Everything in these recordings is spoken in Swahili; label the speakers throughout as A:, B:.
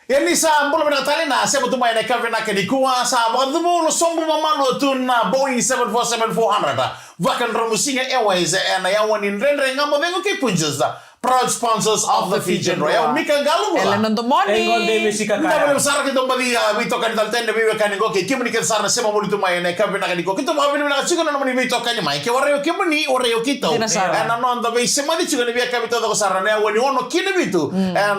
A: Yani sa mbolo minakatali na sema tumai na kavin na kedikuwa sa wakadumulo sombu mamalu tu na Boeing 747-400 vakan ramusinga airways na yawan in rendre ngamo vengo ke punjas da proud sponsors of the Fijian Royal Mika Galu
B: Ellen on the morning
A: na bale sara ke dombadi vito kan daltende biwe kan ngo ke kimni ke sara sema mulu tumai na kavin na kediko kito mavini na chiko na mani vito kan mai ke wareo kimni oreo kito na non da be sema di chiko ni via kabito ko sara na wani ono kine bitu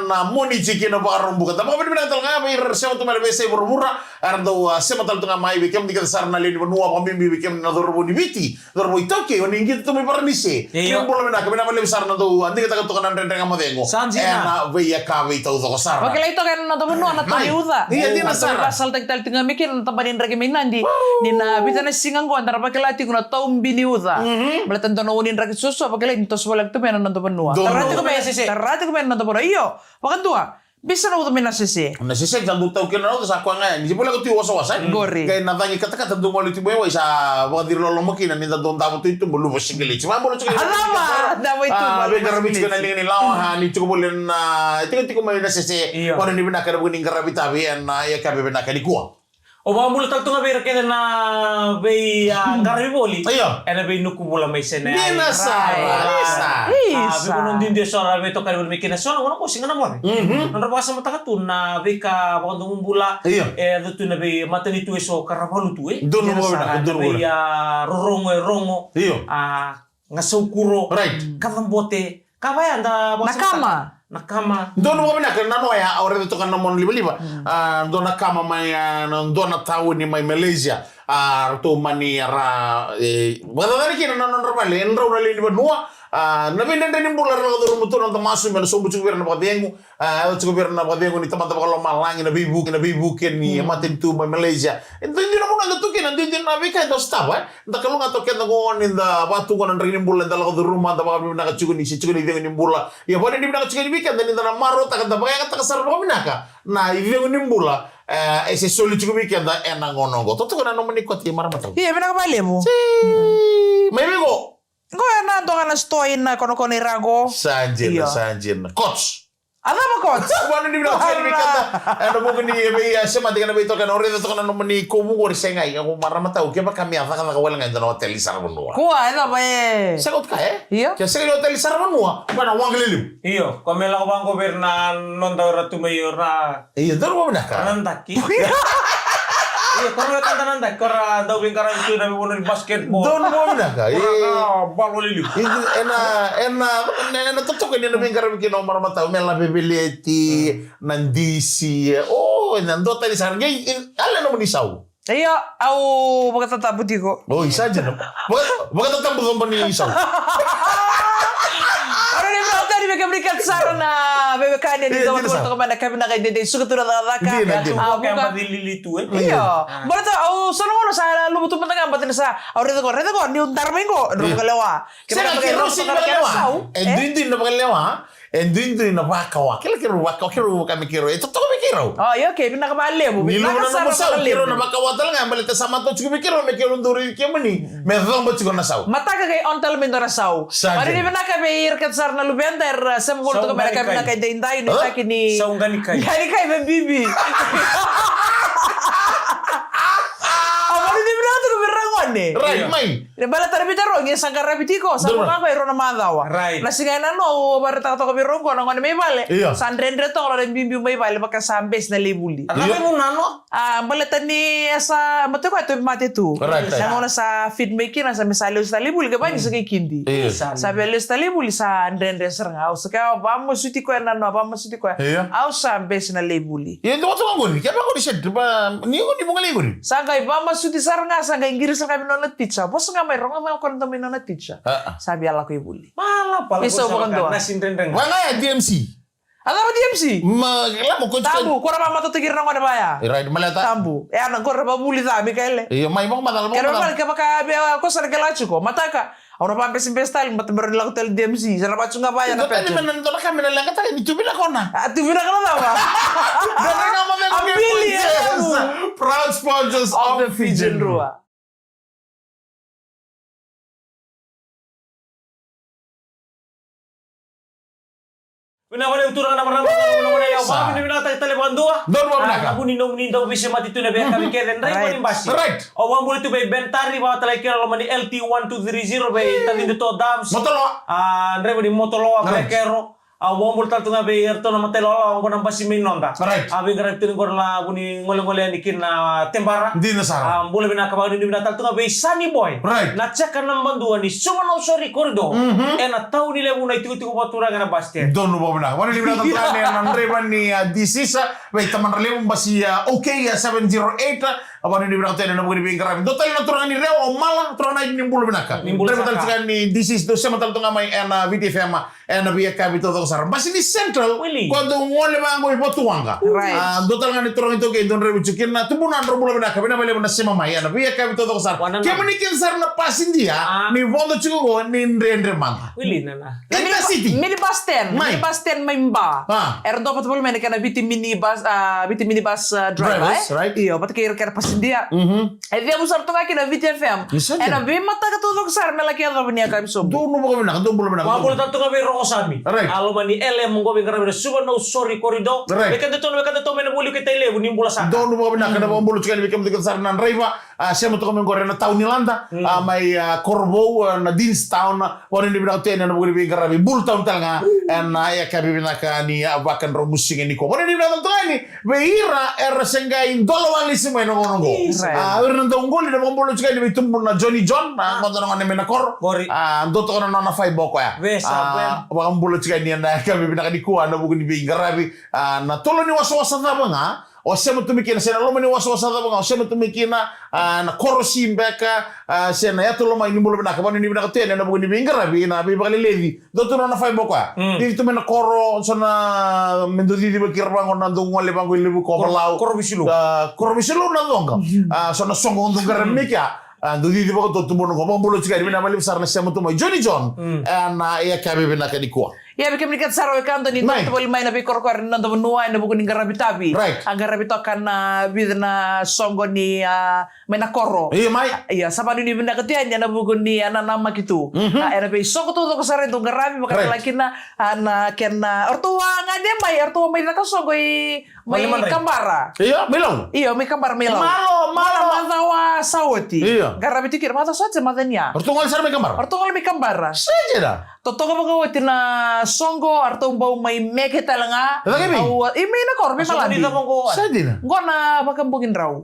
A: na moni chikino barum buka da mavini na tal ngabe sema tumai be se burmura ardo sema tal tunga mai be kimni ke sara na leni nuwa pamimbi be kimni na dorbo ni biti dorbo itoke oni ngito tumai parnise kimbo na kabina male sara na do andi kita tokanan rendeng amadengo na veia kave ito ko sara
B: okay ito kan na to na to liuda
A: iya di na sara
B: asal tek tinga mikin tampanin ragi minandi ni na bitana singang ko antara pakilati ko na tombi liuda balatan to no unin ragi susu pakilati to swalak to menan to benua tarati ko menan to bora iyo wakandua bisa na utamin na sisi.
A: Na sisi jangan tahu kena na sa kwa nga. Hindi pala ko tiyo wasa-wasa.
B: Gori.
A: Kaya natangi kata-kata doon mo liti mo sa mga dirolo makina ninda doon tamo to ito bulu pasigili. Cuma bulu cuma.
B: Alama, damo ito.
A: Bega rabit ko na lingin nila ha ni cuma bulan na tiko mo na sisi. Kung hindi binaka buning karabit abi na ya kabe binaka di kuwa.
C: O ba mula tal tunga bera kena na bei ngarabi boli.
A: Ayo.
C: Ena bei nuku bula mai sene.
A: Di na sa.
C: Abi kono din dia sora be to kari mikina sona kono ko singa na mo. Nandra basa mata katun na be ka bondo bula. Do tu na be matani tu eso karabalu tu
A: Dono mo na dono.
C: Be rongo. Ngasukuro.
A: Right.
C: Kalambote. Kabaya anda nakama
A: dono mo na kana no ya ore to kana mon liba dona kama mai dona tahu ni mai Malaysia to mani ra wala dari kina non normal enro na liba nuwa na binende ni bular na do muto na masu men so bucu na padengu cukup na padengu ni teman-teman kalau malangi na bibu ken ni matin tu mai Malaysia itu hindi na mo na tukin hindi na bika do staff nda kalau ngato ken ngo ni da batu ko na rin bulan dala ko do rumah da ba na chuguni ni bula ya bone ni na chuguni bika dan na maro ta kada ba ka kasar no minaka na ivengu ni bula ese soli chuguni bika da ena ngono go to ko na no manikot ya maramato
B: iya bina kabali mo
A: may go
B: Ko na to kana stoin na kono rago.
A: Sanjin. Coach.
B: Ada ba coach?
A: Ano ni bina kasi ni kanta. Ano mo kani be sama dengan be to kana ore to kana no mani ko mo gor sengai ako maramata o ke ba kami ata kana kawala nga no hotel sar monua.
B: Ko ana ba
A: Sagot ka
B: Iya.
A: Ke sel hotel sar monua. Bana wang lilim.
C: Iyo, komela ko bang gobernan non daw tumayo ra.
A: Iya, dor mo na ka.
C: Nandaki. Iya, koro kan tanan dak kora daw bin karan tu na mo basketball.
A: Dor mo na ka.
C: Balo lilim.
A: Itu ena tutok ni no bin karan kino maramata mela bebeleti nandisi. Oh, nando tadi sarga ala no manisau.
B: Iya, au bagata butiko.
A: Oh, isa dyan. Bagata tampos mo ni isaw.
B: Mereka berikan sarana BBK di tahun untuk kemana kami nak ide suka tu rata
C: bukan lili tu
B: iya boleh tu selalu kalau saya lu betul betul batin saya orang itu kok diuntar minggu dulu kelewa
A: kita kira sih kelewa endin kelewa endin na wakawa kira kami kira itu tuh kami kira
B: oh iya oke pindah kembali bu
A: nilu na masau kira na wakawa tal nga balita sama to cukup kira me kira nduri kemani me dhong ba cukup nasau
B: mata kagay ontel mindora sau ari di pindah kami irkat sarna lu benter semgol to kami pindah kay dainday ni takini
C: saungani kay
B: bibi
A: Right, mai.
B: Bala tarbita ro ngi sangkar rabitiko sa mga ko ro na madawa. Na singana no barata to ko biro ko ngone may bale. Sandrendre to lo bimbi may bale baka sambes na libuli.
C: Alabi mo nano?
B: Bala tani sa mate ko to mate tu. Sa ngona sa feed making sa misalo sa libuli ka ba ni sa kay kindi. Sa belo sa libuli sa Andrendre serngao sa ka vamos suti ko na no vamos suti ko. Au sambes na libuli.
A: Ye do to ngoni. Kaya ko di shed ba ni ko di mo ngali
B: Sa kay vamos suti sarnga sa kay Inggris kami nonat pizza. Bos nga may ronga may kon tamin nonat pizza. Sabi ala ko ibuli.
C: Mala pala
B: ko sa
C: nasin rendeng.
A: Wala DMC.
B: Ano ba DMC?
A: Magla mo ko
B: Tambu, kora ba matutigir na ko na baya?
A: Right, malata.
B: Tambu. Ano kora ba buli sa mi kaile?
A: May mo madal mo.
B: Kaya man ka baka ko sa galacho ko. Mataka. Ono pa pes pestal matmeron lang hotel DMC. Sa lapat nga baya na
A: pet. Tapi menon to na kami na lang kata ni tubi na ko na.
B: Tubi na ka na ba?
A: Dara nga mo proud sponsors of the Fijian Rua.
C: Pinawala uturang nama-nama pinawala apa pinawala telepon dua.
A: Don mo binaka.
C: Aku nindo bisa mati tu nabi kami keren rai mani basi.
A: Right.
C: Awang boleh tu bay bentari bawa telekir lo mani LT1230 bay tadi itu dams.
A: Motolo.
C: Rai mani motolo telekero. Awang boleh tu nabi erto nama telo awang kau nampak si minon dah.
A: Right.
C: Abi gerak tu ngor la guni ngole nikin tembara.
A: Di nasara.
C: Boleh binaka bagi ni binaka tu nabi sunny boy.
A: Right.
C: Na check kan nambandua ni cuma no sorry kordo. Ena tahu ni lewu na itu batura ngana basket.
A: Don mo binaka. Wala ni binaka tani Andre ni disisa. Wait, taman relevo basi okay 708. Apa ni binaka tani na mo ni binaka. Total na turang ni rewa mala turang na ni bulu binaka. Total saka ni disis do sama tal tunga mai ena VTFM ena biya kabito to sar. Basi ni central. Quando ngole mango ipotuanga.
B: Right.
A: Total nga ni turang ito kay don revo chikin na tubunan ro bulu binaka. Bina bale na sima mai ena biya kabito to sar. Kemanikin sar na pasin dia ni vondo chugo ni ndre manta.
C: Willy nana.
A: Kenta city.
B: Minibus 10. Minibus 10 may mba. Erdo pat bol mena kana biti minibus driver.
A: Right.
B: Iyo, pat kira pasindia. E dia busar to kaki na VTFM. Ena be mata ka tudok sar mela kaya do bnia kam so.
A: Don mo binaka. Don bulu binaka.
C: Mabul tanto ngabe rokosami.
A: Right.
C: Alo mani ele monggo be ngarabe suba no sorry corridor.
A: Right.
C: Bekan to mena buli kita ile bunim bola saka.
A: Don mo binaka na bulu chikan bikam de sar nan raiva. Siamo to kami gore na taw ni landa. May Corvo na Dinstown. Wala ni binaka tena na mo bi ngarabe bul taw talanga. En ya kabi binaka ni abakan ro musing ni ko. Wala ni binaka to ni. Beira senga in dolo walisimo no ngongo. Nando ngoli na bulu chikan bi tumbo na Johnny John na ngono ngone mena kor. Ndoto kono na fai boko ya. Wakam bulu chikan ni na kabi binaka di kuwa na bugun bi ngarabe. Na tolo ni waso-wasa na nga. O sema tumikina sena loma ni wasa-wasa da banga o sema tumikina na korosi mbeka sena ya tolo mai ni mulo binaka bani ni binaka tena na bugni bingara bi na bi bakali levi do to na fai bokwa di to mena koro sona mendo di bakir bango na do ngole bango lebu ko balau koro bisilu na donga sona songo ndo gara meka do di bako to tumono ko bambulo chika ni na mali sarna sema to mai Johnny John na ya kabe binaka di kwa.
B: Ya bikin melihat saro kanto ni to bol mai na bi kor nando benua na bugun ngara bitabi. Agar bito kan bidna songo ni mena koro.
A: Iya mai.
B: Iya sama ni benda ketian na bugun ni ana nama gitu. Era be songo to sare to ngarabi maka laki na ana kena ortua ngade mai ortua mai na songo i mai kambara.
A: Iya melong.
B: Iya mai kambara melong. Malo mazawa sawati. Ngarabi tikir mata saja matanya.
A: Ortua sare mai kambara.
B: Ortua mai kambara.
A: Saja dah.
B: Totoo ka mga na songo arto bau may meke talanga. Au imi na kor malandi.
A: Sadina.
B: Gona baka bugin raw.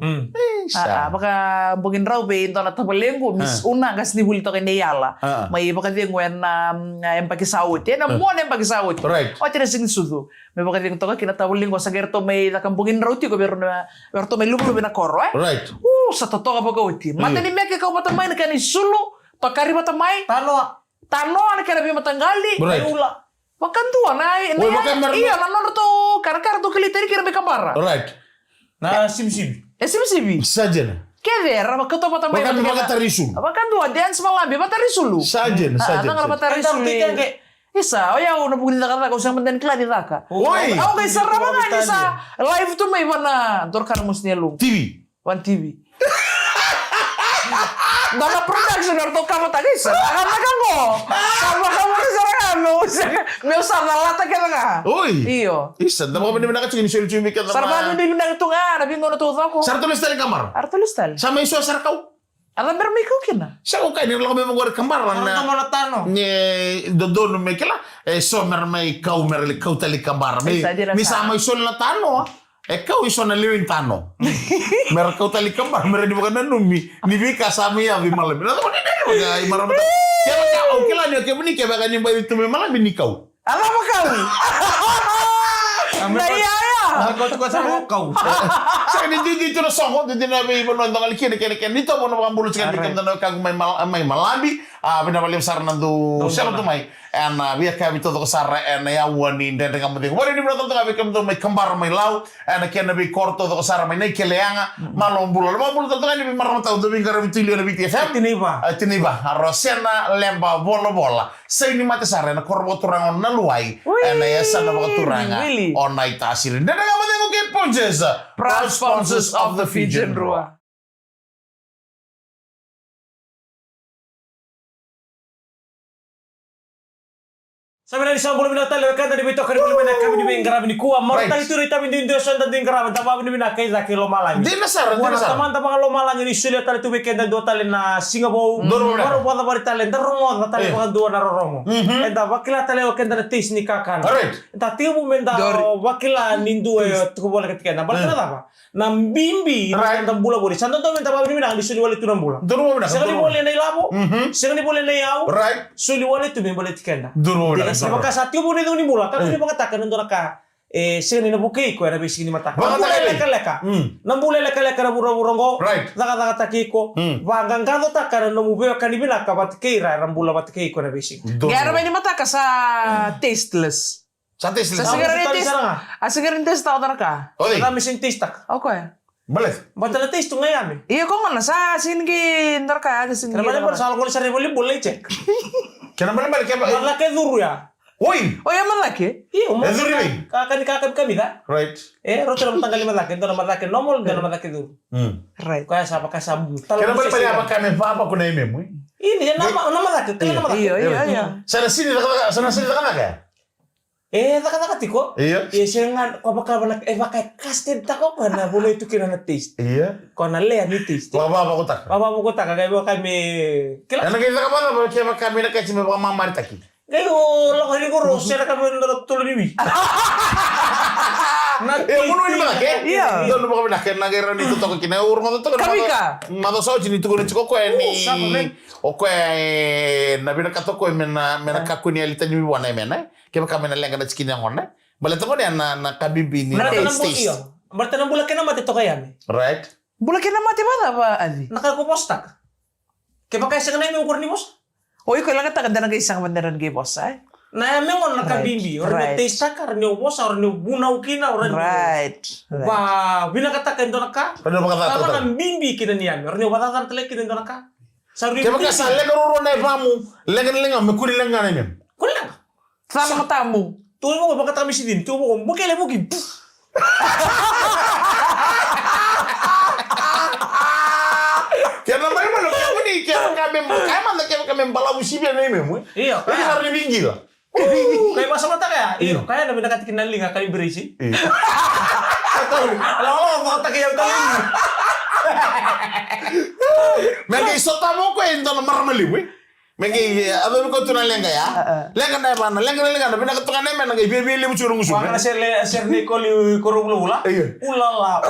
B: Baka bugin raw be into na tabalengo mis una gas ni bulito kay neyala. May baka di ngwen na empakisaut. Yan mo na empakisaut. O tira sing sudu. May baka di to ka kinatabalengo sa gerto may nakambugin raw ti ko pero na gerto may lubulo na kor.
A: Right.
B: Sa totoo ka baka uti. Mata ni meke ka matamay na kani sulu. Pakari matamay. Tano ana kera bi matanggali ula makan tua nai iya nanon to kar to keliteri kera be kambara
A: right
C: na sim
A: saja
B: keder apa keto mata mai
A: makan tarisul
B: makan tua dance malambi matarisulu
A: saja
B: nang matarisulu Isa, ya una bugin da kata ko sang menden klari daka.
A: Oi.
B: Ako kay sarama nga ni sa live to may mana dorkan musnelo.
A: TV.
B: One TV. Dala production orto kamo tagisa. Karena kamu. Kamu sarano. Meu sarala ta kaya nga.
A: Oi.
B: Iyo.
A: Isa, da mo ba ni nakaching ni Chumi ka.
B: Sarba ni na to nga, nabi ngono to ko.
A: Sarto listal kamar.
B: Arto listal.
A: Sa may so sarkaw.
B: Ala bermi ko kina.
A: Sa ko kay ni lang mo ngor kamar na.
C: Malatano.
A: Ni do me kila. So mer may kau mer li kau tali kamar. Mi sa may sol na tano. Kau iso na liwin tano. Mer kau tali kamar mer di bukan numi. Ni bika sami ya bi malam. Na ko ni ga imaram. Kaya ka o kila ni ke buni ke ba ni ba itu me malam ni kau.
B: Ala mo kau. Na iya ya.
C: Ako to sa kau.
A: Sa ni di to songo di na be bono ndangal kini dito mo na bulu cikan di kam kag may malabi. Bina balim sarna do siapa to may and biya ka bito to sarra and ya wani ndende kam de wani ni bro to ka kam to may kambar may law and ken bi korto to sarra may keleanga malom bulu to ni bi maram taw do bi ngaram tilio na bi TFM tiniba rosena lemba bola say ni mate sarra na korbo turangon na luai and ya sana ba turanga on night asirin ndende kam de ko ke ponjes
B: proud sponsors of the Fijian Rua.
C: Sabi na isang bulan na talo kada di bito kari bulan kami di bengkara ni kuwa marta itu rita min di son da dingkara ta babi ni kay za kilo malang.
A: Di nasar.
C: Taman ta mga lo malang ni sulit tali tu weekend do tali na Singapore. Baru pada bari tali romo na tali mga do na romo. Enta wakila tali weekend na tis ni kakan. Enta tiubu menda wakila nindu tu bola ketika na bal kana ba. Na bimbi na bula boli. Santo to menta babi ni di suli wali tu na bula. Sekali boleh na ilabo. Sekali boleh na yaw. Suli wali tu min boleh tikenda. Sa makasatyo mo nito ni mula, kasi mangatakan nito naka, sini na bukay ko, na bisi ni mata. Nambulay leka-leka. Nambulay leka-leka na murang-murang ko. Naka-taki ko. Wagang gado taka na namubay ka ni binaka, ba't kaya rambula ba't kaya ko na bisi.
B: Gaya naman ni mata ka sa tasteless.
A: Sa tasteless?
B: Sigara yung taste ako ka.
C: Kami sin taste tak.
B: Okay.
A: Balit?
C: Ba't na taste to ngayon?
B: Iya ko nga na, sa sinigin ka.
C: Kenapa na salah ko sa revoli boleh cek.
A: Kenapa balik ya Pak?
C: Malaki dulu ya.
A: Woi.
B: Oh ya malaki?
C: Iya,
A: dulu nih.
C: Kakak kami dah.
A: Right.
C: Roti dalam tanggal 5 laki, dalam laki nomor dalam laki dulu.
B: Right.
C: Kaya siapa kasabu.
A: Kenapa balik apa kami apa kuna imemu?
C: Ini nama laki, nama laki.
B: Iya.
A: Sana sini tak ya?
C: Kata tiko.
A: Iya.
C: Iya, sengan ko baka pakai kastin tako kana boleh itu kira na taste.
A: Iya.
C: Kana le ni taste.
A: Baba ko tak.
C: Baba ko tak kaya kami.
A: Kila. Ana kita ka ba kaya kami na kasi mga mamari taki.
C: Kayo lo kani ko ro sera kami ndot tulo ni.
A: Kuno ini malaki?
B: Iya.
A: Doon mo kami nakita na gero nito to kina urmo to.
B: Kami ka.
A: Mado sa chini to ko ni ko ni. O ko na binakato ko mena kakuni alita ni wana mena. Kaya kami na lenga na chikin yang ona. Bala to ko na kabibi ni
C: taste. Berarti nang bulak na mati to kaya mi.
A: Right.
B: Bulak na mati ba ba Adi?
C: Nakakupostak. Kaya pa kaya na yung ukur ni boss?
B: O ikaw lang ka na isang bandaran kay boss ay.
C: Na memang nakabimbi. Orang taste takar ni boss orang ni bunaw kina orang.
B: Right.
C: Ba binakatakan do naka.
A: Ano ba kata?
C: Tama nang bimbi kina niyan. Orang ni batatan tele kina do naka.
A: Kaya ka sa lenga ro na ipamu. Lenga me kuri lenga na mem.
C: Kulang.
B: Sama tamu.
C: Tuloy mo baka kami si din. Tuloy mo bakit mo gib.
A: Kaya naman mo kaya ni kaya kami balabu sibya na mem.
C: Iya.
A: Ini harus binggi lah.
C: Kayak masa mata kaya. Iya. Kaya namin nakatikin na linga kami berisi. Alam mo mga takiyaw kami.
A: Mega isota mo ko endo na marmali we. Mega abe ko tuna lenga ya. Lenga na ba na lenga na binakatungan na men ngai bebe limu churung musu.
C: Wang na ser ni koli korong ula. Ulala.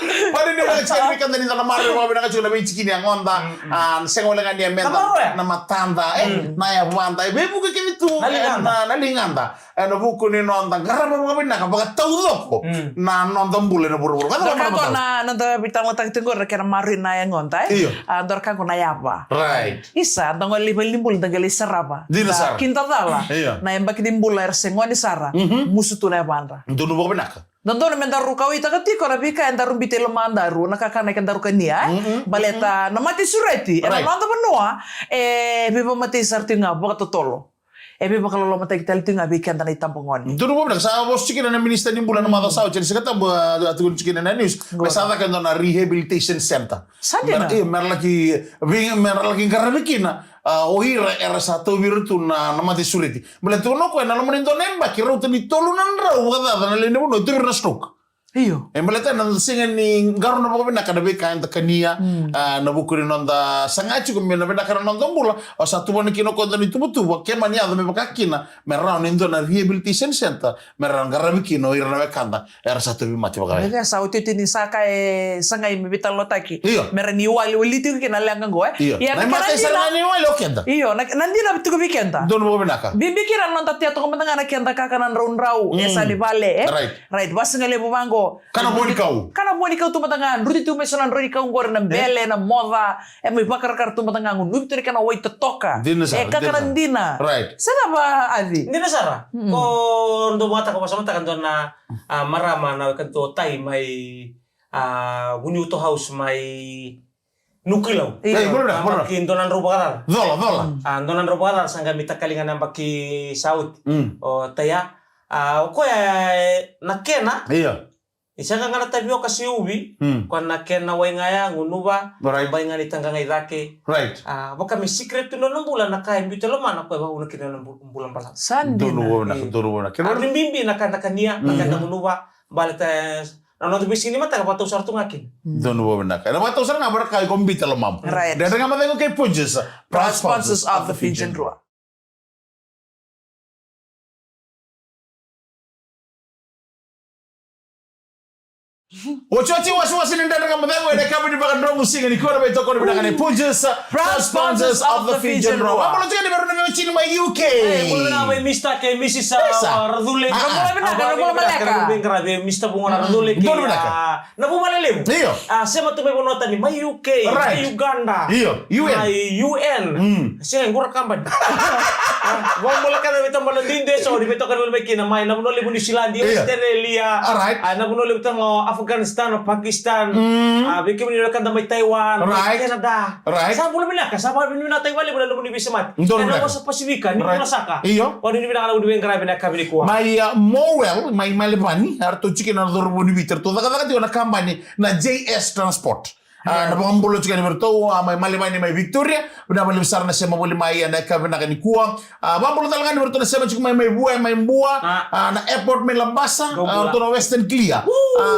A: Pare ni wala cheri kan ni na mare mo binaka chuna be chikini ang onda. Sengo lenga ni menta na matanda na ya wanda. Bebu ke kitu na linganda. Ano buku ni nonda garama mo binaka baga tawdo ko. Na nonda mbule na buru-buru.
B: Dorkan ko na nonda bitang matang tingor kaya marin na yang ngontai. Dorkan ko na yapa.
A: Right.
B: Isa tangol limbul dagali sarapa.
A: Dinasar.
B: Kinta dala. Na yang baki dimbul air sengoni sara. Musu tu na bandra.
A: Dunu mo binaka.
B: Nandun naman daru kau ita kati ko na bika yang daru bitelo mandaru nakakana kan daru kania. Baleta na mati sureti. Era nonda benua biba mati sarti ngabo katotolo. Ebe bakal lo mata kita itu nggak bikin tanah hitam pengon.
A: Dulu mo sa bos chicken na minister ni bulan mata sa jadi sekata atun chicken na news. Besada kan na rehabilitation center.
B: Sadena.
A: Merlaki karabikina. Ohira era satu virutu na mati sureti. Bela tu no ko na lo monindo nemba kiro tu ni tolu nan ra wada na le no tu na stroke.
B: Iyo.
A: Embeleta na singa ni garu na pokoknya kada beka enta kania na bukuri nonda sangachi ko na bena kana nonda mbula o satu boni kino ko ndani tubutu wa kema ni ado me bakakina merra nindo na rehabilitation center merra garabi kino ira na bekanda era satu bi mati bakay.
B: Mereka sauti tini saka sangai me bital lotaki.
A: Iyo.
B: Merra ni wali tu kina langa go.
A: Iyo. Na mati sana ni wali okenda.
B: Iyo, nandi na bitu ko bikenta.
A: Don mo benaka.
B: Bimbi kira nonta tiato ko matanga na kenta kakanan raun esa di vale Right, bas ngale bumango.
A: Kana
B: boni kau tu matangan ruti tu mesonan rodi kau ngor na bele na moda mo bakar tu matangan nubi tu kana wait toka kakarandina
A: right
B: sana ba Adi
C: dina sara ko ndo mata ko masama takan na marama na kan to tai mai bunyuto house mai nukilaw donan rubagadal
A: dola
C: donan rubagadal sangga mita kalingan ng baki saut o taya ko nakena
A: iya
C: Isa nga nga tayo kasi uwi, kung nakena way nga yan, unuba, bay nga nitang nga idake.
A: Right.
C: Baka may secret to ng bulan, nakain bito laman, ako ba una kina ng bulan pala.
B: Sandi na.
A: Dono na. Kino
C: Ang bimbi, nakaniya, nakanda unuba, balit nanonood bis ini mata kapag usar itong akin.
A: Dono na. Kaya naman ito nga barak kayo kumbita lamam.
B: Right.
A: Dahil nga matay ko kay Punches.
B: Proud sponsors of the Fijian Rua.
A: Wachochi wasiwasi ni ndani kama dhewe na kama ni bakandro musinga ni kora beto kora bidangane Punches. Proud sponsors of the Fijian Rua. Wapolo chika ni baru na chini ma UK.
C: Mula na may mista kay Mrs. Radule.
B: Mula binaka, mula maleka.
C: Grabe, mista bunga na Radule kay nabumaliliw.
A: Iyo.
C: Sema tumay bunota ni may UK, may Uganda.
A: Iyo, UN.
C: May UN. Siya ngura kamban. Wang mula ka na bitang malandinde so di beto kan may kinamay nabunoli mo ni Zealandia, Australia.
A: Alright.
C: Nabunoli bitang Afghanistan o Pakistan. Bikin mo nilakan na may Taiwan,
A: Right.
C: Canada.
A: Right.
C: Saan mo namin ka? Saan mo namin na Taiwan, wala naman ni Bisamat.
A: Doon
C: Kaya
A: na.
C: naman sa Pasifika, hindi mo nasaka.
A: Iyo.
C: O hindi mo nakalaw yung grabe na kami ni Kuha.
A: May Mowell, may malibani, harto chicken na doro boni bitter to. Daga na kampanya na JS Transport. Napangambulo chika ni Berto, may malibani may Victoria, binabali besar na siya mabuli may na kami na kanikuha. Mambulo talaga ni Berto na siya chika may buwa, na airport may lambasa, to na Western Clear.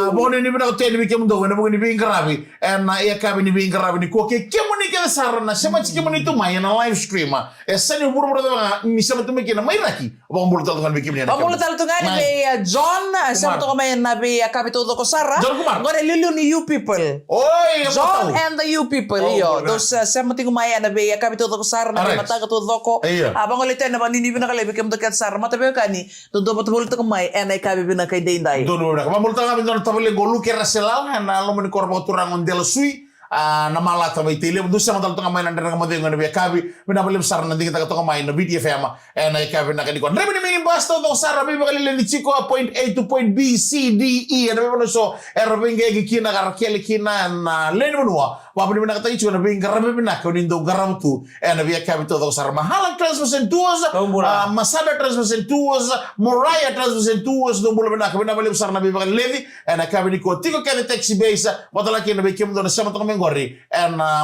A: Bukod ni binako tayo ni Bikim Daw, na bukod ni Bing Karabi, na iya kami ni Bing Karabi ni Kuha. Kaya mo ni kaya sara na siya chika mo nito may na live stream. Sa niyo buro mga ni siya matumay kina may raki. Mambulo talaga ni Bikim niya.
B: Mambulo talaga nga ni John, sa to kami na bi kapitulo ko Sara.
A: John Kumar.
B: Ngore lilo ni you people.
A: Oy,
B: John and the you people, iyo. Those sa mga tingumaya na bi kapitulo ko Sara na mata ka tudo ko. Abang ulit na maninibi na kalebi kam dakat Sara matabi ka ni. Tudo patubul to kumay and ay kabi na kay Day.
A: Dono na. Mambulo talaga min tabale golu kera selaw na alam mo ni korbo turangon del sui. Na malata may tili do sa madal to nga may nandang nga madeng nga nabi kabi binabalim sar na dingita to nga may na BDFM na kabi na kaniko rebe ni mini basta to sar bi bagalile ni chiko point A to point B C D E na be so erbe ngegi kina garkele kina na len bunwa wapni na katay chuna bi ngarabe bina ko nindo garam tu na bi kabi to sar mahalang transmission tuos masada transmission tuos moraya transmission tuos do bulo bina ko binabalim sar na bi bagalile na kabi ni ko tiko kene taxi base badala kina be kim do na sama to ngori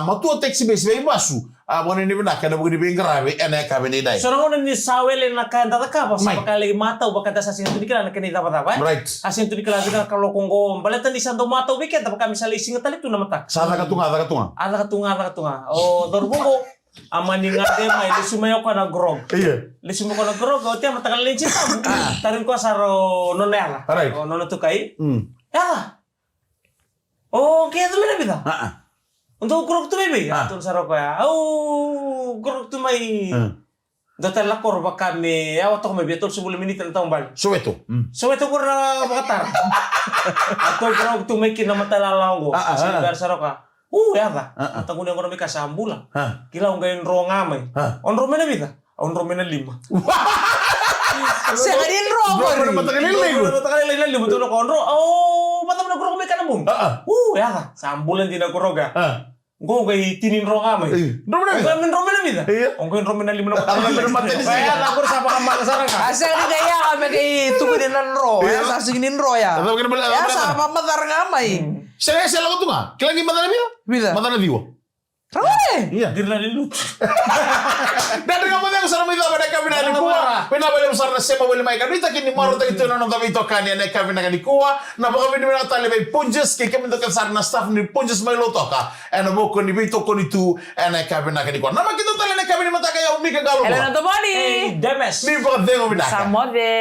A: matua taxi base be basu abone ni bina kana bugni be ngarabe kabi ni dai
C: So nung ni sawel na kanda ka pa sa bakali mata o bakada sa sinto ni kala na kanita pa ba?
A: Right.
C: Asin to ni kala ka kalokong go balatan ni sando mata weekend pa kami sa lising talito na mata.
A: Sada katunga.
C: Ala katunga. O dorbugo amani nga de may lisumayo ka na grog.
A: Iya.
C: Lisumo ko na grog o tiya matagal na yung tarin ko sa ro nonela.
A: Right.
C: O nono to kay. Ya. O kaya to na bida. Untuk grog to baby. Atun sa ro kaya. O grog to may. Data lakor ba kami, awat ako may biatol sa bulan minit na taong bal.
A: Soweto.
C: Soweto ko na makatar. Ato grog to may kinamatalala ko. Kasi lugar sa ro ka. Yata. Tangunin ko na may kasambula. Kilaw ngayon ro nga may. On ro na bita. On ro na 5.
B: Sa kanin ro ko.
C: Matagalilay na limuto na ko. On ro. Matam na grog may kanamong. Yata. Sambulan din ako roga. Go kay tinin ro nga may. Ngayon ro na bita. On ngayon ro na 5 na ko. Kaya ako sa pakamakasarang ka.
B: Asa ni kaya kami kay tugin ng ro. Sa siginin ro ya. Ya sa pamatar nga may.
A: Saya lang ito nga. Kailangan yung madana biyo?
B: Bida.
A: Madana biyo.
B: Rame.
A: Iya.
C: Dir na lilut.
A: Dati nga mo din sa namin dapat na kami na nikuha. Pinabali mo sa nasema wala may kami. Kini maro tayo ito na nung kami ito kanya na kami na nikuha. Na baka kami na tali may punjes. Kaya kami ito sa na staff ni punjes may loto ka. Ano mo ko ni bito ko ni tu. Na kami na nikuha. Na makita tali na kami ni mata kaya umika galo mo.
B: Hello na to money.
C: Demes.
A: Ni baka dengo binaka.
B: Samode.